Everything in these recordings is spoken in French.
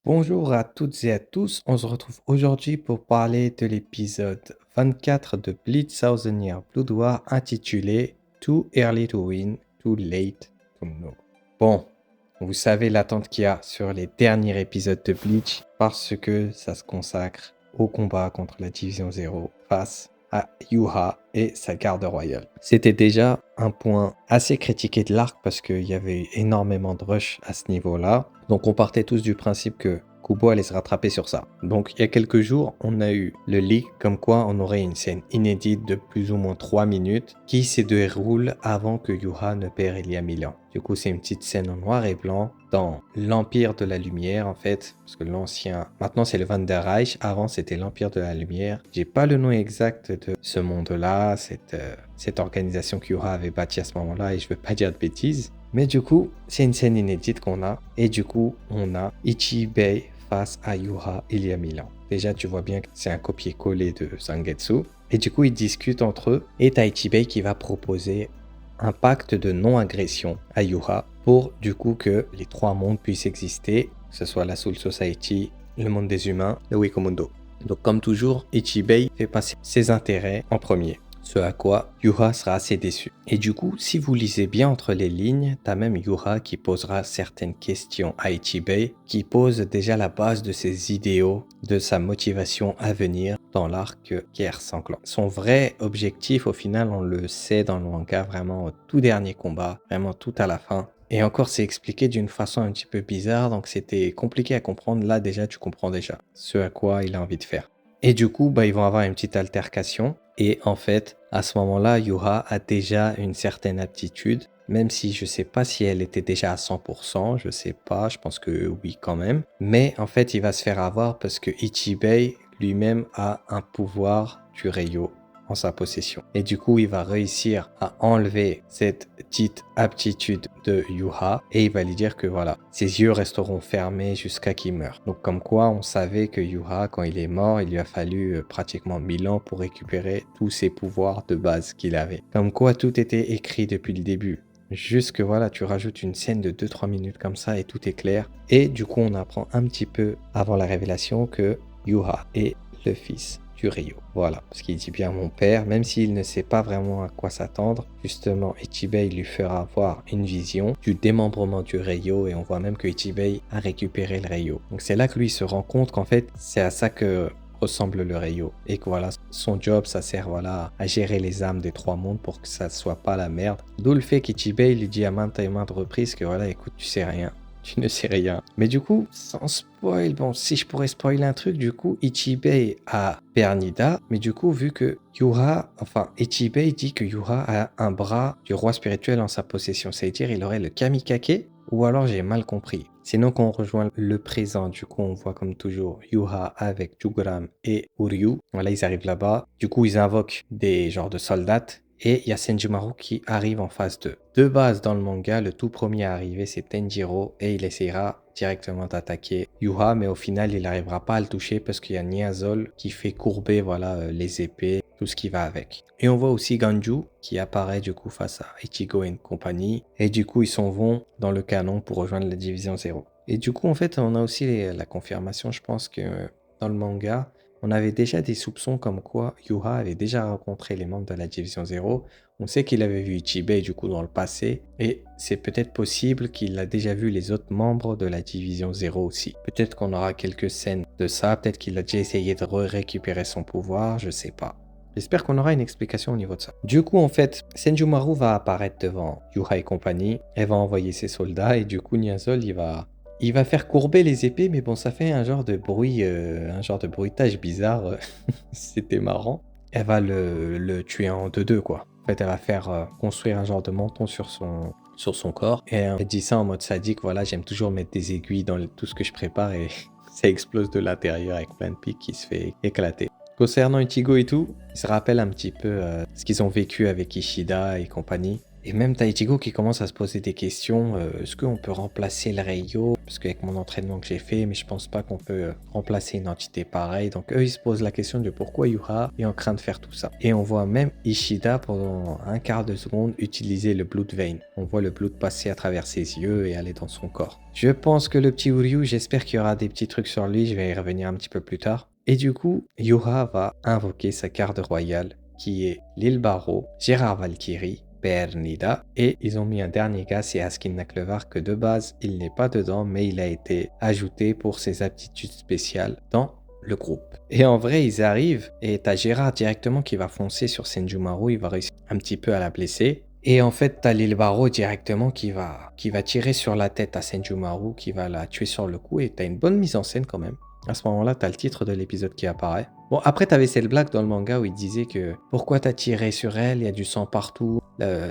Bonjour à toutes et à tous, on se retrouve aujourd'hui pour parler de l'épisode 24 de Bleach Thousand Year Blood War intitulé Too Early to Win, Too Late to Know. Bon, vous savez l'attente qu'il y a sur les derniers épisodes de Bleach parce que ça se consacre au combat contre la Division Zero face à Yuha et sa garde royale. C'était déjà un point assez critiqué de l'arc parce qu'il y avait énormément de rush à ce niveau-là. Donc on partait tous du principe que Kubo allait se rattraper sur ça. Donc il y a quelques jours, on a eu le leak comme quoi on aurait une scène inédite de plus ou moins 3 minutes qui se déroule avant que Yuha ne perd il y a 1000 ans. Du coup, c'est une petite scène en noir et blanc dans l'Empire de la Lumière en fait, parce que l'ancien, maintenant c'est le Vanderreich, avant c'était l'Empire de la Lumière. J'ai pas le nom exact de ce monde-là, cette organisation que Yuha avait bâtie à ce moment-là et je veux pas dire de bêtises. Mais du coup, c'est une scène inédite qu'on a. Et du coup, on a Ichibei face à Yuha il y a 1000 ans. Déjà, tu vois bien que c'est un copier-coller de Zangetsu. Et du coup, ils discutent entre eux. Et t'as Ichibei qui va proposer un pacte de non-agression à Yuha pour du coup que les trois mondes puissent exister, que ce soit la Soul Society, le monde des humains, le Wikomundo. Donc comme toujours, Ichibei fait passer ses intérêts en premier. Ce à quoi Yuha sera assez déçu. Et du coup, si vous lisez bien entre les lignes, t'as même Yuha qui posera certaines questions à Ichibei, qui pose déjà la base de ses idéaux, de sa motivation à venir dans l'arc Guerre sanglante. Son vrai objectif, au final, on le sait dans le manga, vraiment au tout dernier combat, vraiment tout à la fin. Et encore, c'est expliqué d'une façon un petit peu bizarre, donc c'était compliqué à comprendre. Là, déjà, tu comprends déjà ce à quoi il a envie de faire. Et du coup, ils vont avoir une petite altercation. Et en fait, à ce moment-là, Yuha a déjà une certaine aptitude, même si je sais pas si elle était déjà à 100%, je sais pas, je pense que oui quand même. Mais en fait, il va se faire avoir parce que Ichibei lui-même a un pouvoir du Ryo en sa possession. Et du coup, il va réussir à enlever cette petite aptitude de Yuha et il va lui dire que voilà, ses yeux resteront fermés jusqu'à qu'il meure. Donc comme quoi, on savait que Yuha, quand il est mort, il lui a fallu pratiquement 1000 ans pour récupérer tous ses pouvoirs de base qu'il avait. Comme quoi, tout était écrit depuis le début. Juste que voilà, tu rajoutes une scène de 2-3 minutes comme ça et tout est clair. Et du coup, on apprend un petit peu avant la révélation que Yuha est le fils du Ryo. Voilà, parce qu'il dit bien mon père, même s'il ne sait pas vraiment à quoi s'attendre, justement, Ichibei lui fera avoir une vision du démembrement du Ryo et on voit même que Ichibei a récupéré le Ryo. Donc c'est là que lui se rend compte qu'en fait, c'est à ça que ressemble le Ryo et que voilà, son job, ça sert voilà à gérer les âmes des trois mondes pour que ça soit pas la merde. D'où le fait qu'Ichibei lui dit à maintes et maintes reprises que voilà, écoute, tu sais rien. Tu ne sais rien. Mais du coup, sans spoil, bon, si je pourrais spoiler un truc, du coup, Ichibei a Bernida, mais du coup, vu que Ichibei dit que Yuha a un bras du roi spirituel en sa possession, c'est-à-dire il aurait le Kamikake, ou alors j'ai mal compris. Sinon, quand on rejoint le présent, du coup, on voit comme toujours Yuha avec Juguram et Uryu. Voilà, ils arrivent là-bas. Du coup, ils invoquent des genres de soldats. Et il y a Senjumaru qui arrive en phase 2. De base, dans le manga, le tout premier à arriver, c'est Tenjiro et il essayera directement d'attaquer Yuha, mais au final, il n'arrivera pas à le toucher parce qu'il y a Nyazol qui fait courber voilà, les épées, tout ce qui va avec. Et on voit aussi Ganju qui apparaît du coup face à Ichigo et compagnie. Et du coup, ils s'en vont dans le canon pour rejoindre la Division 0. Et du coup, en fait, on a aussi la confirmation, je pense que dans le manga, on avait déjà des soupçons comme quoi Yuha avait déjà rencontré les membres de la Division 0. On sait qu'il avait vu Ichibei du coup dans le passé et c'est peut-être possible qu'il a déjà vu les autres membres de la Division 0 aussi. Peut-être qu'on aura quelques scènes de ça, peut-être qu'il a déjà essayé de récupérer son pouvoir, je sais pas. J'espère qu'on aura une explication au niveau de ça. Du coup, en fait, Senjumaru va apparaître devant Yuha et compagnie, elle va envoyer ses soldats et du coup Nyazol il va faire courber les épées, mais bon, ça fait un genre de bruit, un genre de bruitage bizarre. C'était marrant. Elle va le tuer en 2-2, quoi. En fait, elle va faire construire un genre de menton sur son corps. Et elle dit ça en mode sadique, voilà, j'aime toujours mettre des aiguilles dans tout ce que je prépare et ça explose de l'intérieur avec plein de pics qui se fait éclater. Concernant Ichigo et tout, ils se rappellent un petit peu ce qu'ils ont vécu avec Ishida et compagnie. Et même t'as Ichigo qui commence à se poser des questions. Est-ce qu'on peut remplacer le Reio? Parce qu'avec mon entraînement que j'ai fait, mais je pense pas qu'on peut remplacer une entité pareille. Donc eux, ils se posent la question de pourquoi Yuha est en train de faire tout ça. Et on voit même Ishida pendant un quart de seconde utiliser le Blood Vein. On voit le blood passer à travers ses yeux et aller dans son corps. Je pense que le petit Uryu, j'espère qu'il y aura des petits trucs sur lui. Je vais y revenir un petit peu plus tard. Et du coup, Yuha va invoquer sa garde royale qui est Lil Barrow, Gérard Valkyrie, Pernida, et ils ont mis un dernier gars, c'est Askin Naklevar, que de base il n'est pas dedans, mais il a été ajouté pour ses aptitudes spéciales dans le groupe. Et en vrai, ils arrivent, et t'as Gérard directement qui va foncer sur Senjumaru, il va réussir un petit peu à la blesser. Et en fait, t'as Lil Barrow directement qui va tirer sur la tête à Senjumaru, qui va la tuer sur le coup, et t'as une bonne mise en scène quand même. À ce moment-là, t'as le titre de l'épisode qui apparaît. Bon, après, t'avais cette blague dans le manga où il disait que pourquoi t'as tiré sur elle, il y a du sang partout,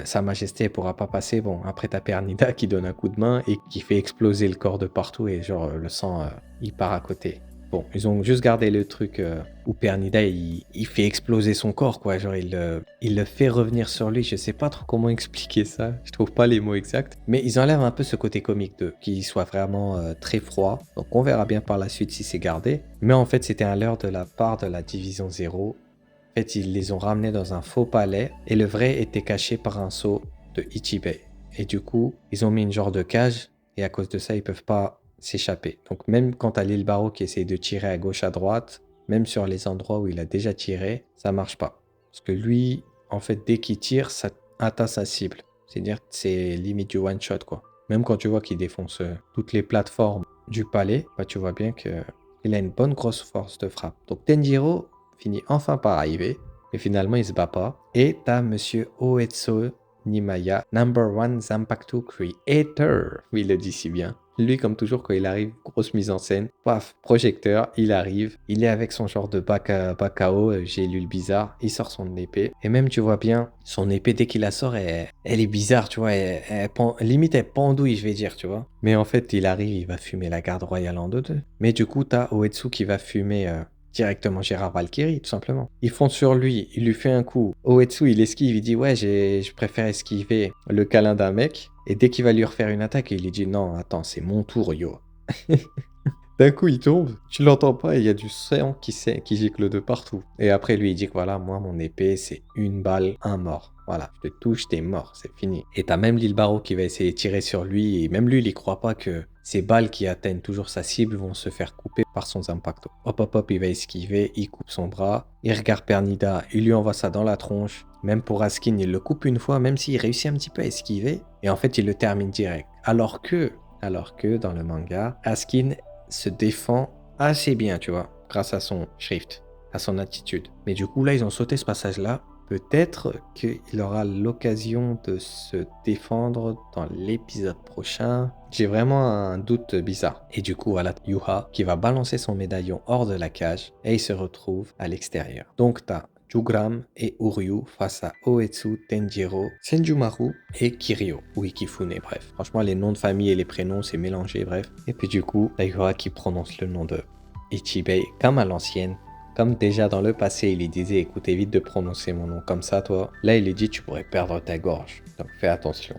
Sa Majesté elle pourra pas passer. Bon, après, t'as Pernida qui donne un coup de main et qui fait exploser le corps de partout et genre le sang, il part à côté. Bon, ils ont juste gardé le truc où Pernida il fait exploser son corps, quoi. Genre, il le fait revenir sur lui. Je sais pas trop comment expliquer ça. Je trouve pas les mots exacts. Mais ils enlèvent un peu ce côté comique de qu'il soit vraiment très froid. Donc, on verra bien par la suite si c'est gardé. Mais en fait, c'était un leurre de la part de la Division 0. En fait, ils les ont ramenés dans un faux palais et le vrai était caché par un sceau de Ichibei. Et du coup, ils ont mis une genre de cage et à cause de ça, ils peuvent pas s'échapper. Donc même quand t'as Lil Barrow qui essaie de tirer à gauche, à droite, même sur les endroits où il a déjà tiré, ça marche pas. Parce que lui, en fait, dès qu'il tire, ça atteint sa cible. C'est-à-dire que c'est limite du one shot, quoi. Même quand tu vois qu'il défonce toutes les plateformes du palais, bah, tu vois bien que il a une bonne grosse force de frappe. Donc Tenjiro finit enfin par arriver, mais finalement il se bat pas. Et t'as Monsieur Oetsu Nimaya, number one Zanpakuto creator. Oui, il le dit si bien. Lui, comme toujours, quand il arrive, grosse mise en scène. Paf, projecteur, il arrive. Il est avec son genre de Bakao, j'ai lu le bizarre. Il sort son épée. Et même, tu vois bien, son épée, dès qu'il la sort, elle est bizarre, tu vois. Limite, elle pendouille, je vais dire, tu vois. Mais en fait, il arrive, il va fumer la garde royale en deux. Mais du coup, t'as Oetsu qui va fumer directement Gérard Valkyrie, tout simplement. Il fonce sur lui, il lui fait un coup. Oetsu, il esquive, il dit ouais, je préfère esquiver le câlin d'un mec. Et dès qu'il va lui refaire une attaque, il lui dit non, attends, c'est mon tour, yo. D'un coup, il tombe, tu l'entends pas et il y a du sang qui gicle de partout. Et après, lui, il dit que voilà, moi, mon épée, c'est une balle, un mort. Voilà, je te touche, t'es mort, c'est fini. Et t'as même Lil Barrow qui va essayer de tirer sur lui, et même lui, il y croit pas que ces balles qui atteignent toujours sa cible vont se faire couper par son impacto. Hop, hop, hop, il va esquiver, il coupe son bras, il regarde Pernida, il lui envoie ça dans la tronche. Même pour Askin, il le coupe une fois, même s'il réussit un petit peu à esquiver, et en fait, il le termine direct. Alors que dans le manga, Askin se défend assez bien, tu vois, grâce à son shift, à son attitude. Mais du coup, là, ils ont sauté ce passage-là. Peut-être qu'il aura l'occasion de se défendre dans l'épisode prochain. J'ai vraiment un doute bizarre. Et du coup, voilà, Yuha qui va balancer son médaillon hors de la cage et il se retrouve à l'extérieur. Donc, t'as Jugram et Uryu face à Oetsu, Tenjiro, Senjumaru et Kirio, ou Ikifune, bref. Franchement, les noms de famille et les prénoms, c'est mélangé, bref. Et puis du coup, Yuha qui prononce le nom de Ichibei comme à l'ancienne. Comme déjà dans le passé, il lui disait écoute, évite de prononcer mon nom comme ça, toi. Là, il lui dit tu pourrais perdre ta gorge. Donc fais attention.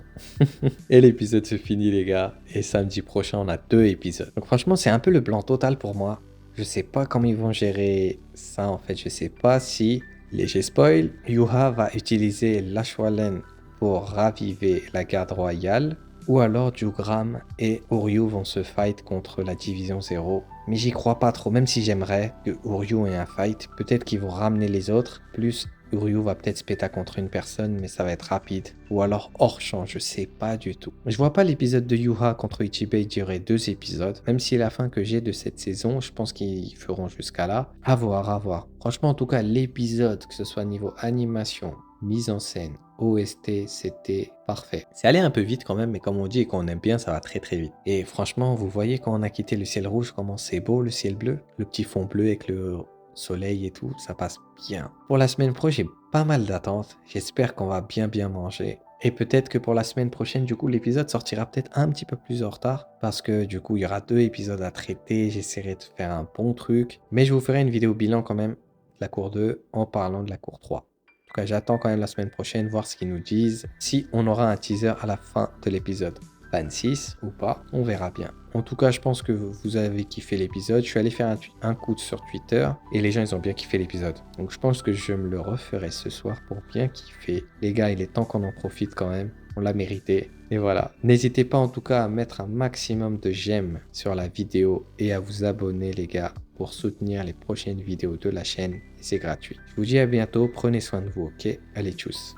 Et l'épisode se finit, les gars. Et samedi prochain, on a 2 épisodes. Donc franchement, c'est un peu le blanc total pour moi. Je sais pas comment ils vont gérer ça, en fait. Je sais pas si, léger spoil, Yuha va utiliser l'Ashwalen pour raviver la garde royale. Ou alors Jugram et Uryu vont se fight contre la Division 0. Mais j'y crois pas trop, même si j'aimerais que Uryu ait un fight. Peut-être qu'ils vont ramener les autres, plus Uryu va peut-être se péter contre une personne, mais ça va être rapide. Ou alors hors champ, je sais pas du tout. Je vois pas l'épisode de Yuha contre Ichibei durer 2 épisodes, même si la fin que j'ai de cette saison, je pense qu'ils feront jusqu'à là. À voir, à voir. Franchement, en tout cas, l'épisode, que ce soit niveau animation, mise en scène, OST, c'était parfait. C'est allé un peu vite quand même, mais comme on dit et qu'on aime bien, ça va très très vite. Et franchement, vous voyez quand on a quitté le ciel rouge, comment c'est beau le ciel bleu, le petit fond bleu avec le soleil et tout, ça passe bien. Pour la semaine pro, j'ai pas mal d'attentes. J'espère qu'on va bien manger. Et peut-être que pour la semaine prochaine, du coup, l'épisode sortira peut-être un petit peu plus en retard. Parce que du coup, il y aura 2 épisodes à traiter. J'essaierai de faire un bon truc. Mais je vous ferai une vidéo bilan quand même de la cour 2 en parlant de la cour 3. tout cas, j'attends quand même la semaine prochaine, voir ce qu'ils nous disent. Si on aura un teaser à la fin de l'épisode 26 ou pas, on verra bien. En tout cas, je pense que vous avez kiffé l'épisode. Je suis allé faire un coup sur Twitter et les gens, ils ont bien kiffé l'épisode. Donc, je pense que je me le referai ce soir pour bien kiffer. Les gars, il est temps qu'on en profite quand même. On l'a mérité. Et voilà. N'hésitez pas en tout cas à mettre un maximum de j'aime sur la vidéo et à vous abonner, les gars, pour soutenir les prochaines vidéos de la chaîne. Et c'est gratuit. Je vous dis à bientôt. Prenez soin de vous, ok? Allez, tchuss.